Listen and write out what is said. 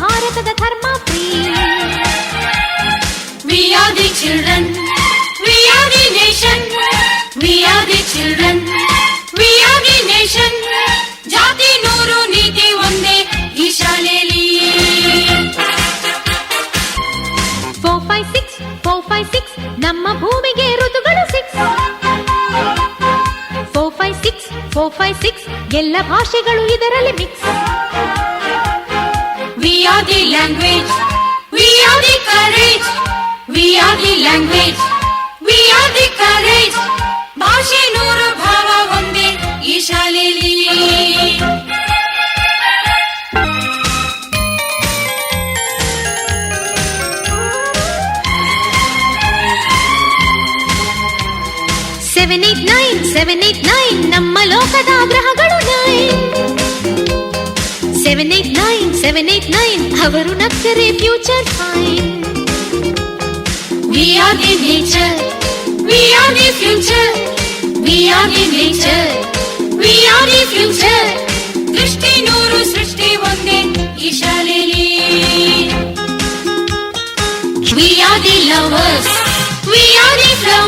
ಭಾರತದ ಧರ್ಮ free. We are the children, we are the nation, we are the children, we are the nation. ಜಾತಿ ನೂರು ನೀತಿ ಒಂದೇ ಈ ಶಾಲೆಯಲ್ಲಿ. 456 ನಮ್ಮ ಭೂಮಿಗೆ ಋತುಗಳು 6. 456 ಎಲ್ಲ ಭಾಷೆಗಳು ಇದರಲ್ಲಿ mix. We are the language, we are the courage, we are the language, we are the courage. ಭಾಷೆ ನೂರು ಭಾವ ಒಂದೇ ಈ ಶಾಲೆಯಲ್ಲಿ. Seven, eight, nine, ನಮ್ಮ ಲೋಕದ ಗ್ರಹಗಳು 9. 789 ಅವರು ನಕ್ಕರೆ future fine. We are the nature, we are the future, we are the nature, we are the future. ದೃಷ್ಟಿ ನೂರು ಸೃಷ್ಟಿ ಒಂದೇ ಈ ಶಾಲೆಯಲ್ಲಿ. We are the lovers, we are the flowers.